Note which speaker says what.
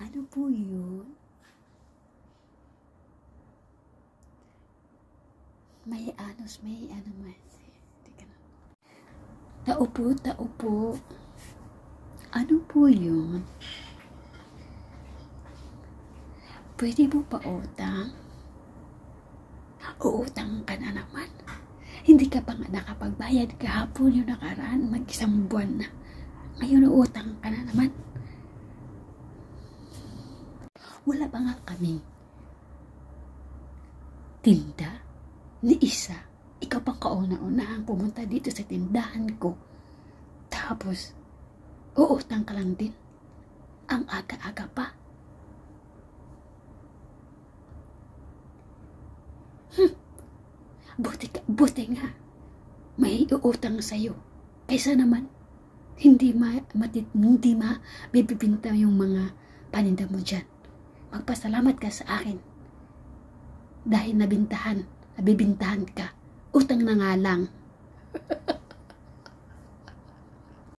Speaker 1: Ano po yun? May ano man. Teka na. Taupo. Ano po yun? Pwede mo pa utang? Uutang ka na naman. Hindi ka pa nga nakapagbayad kahapon yung nakaraan, mag-isang buwan na. Ngayon uutang ka na naman. Wala pa nga kaming tinda ni isa. Ikaw pang kauna-unahang pumunta dito sa tindahan ko. Tapos, uutang ka lang din. Ang aga-aga pa. Buti nga. May uutang sa'yo. Kaysa naman, hindi mabibinta yung mga paninda mo dyan. Magpasalamat ka sa akin. Dahil nabibintahan ka. Utang na nga lang.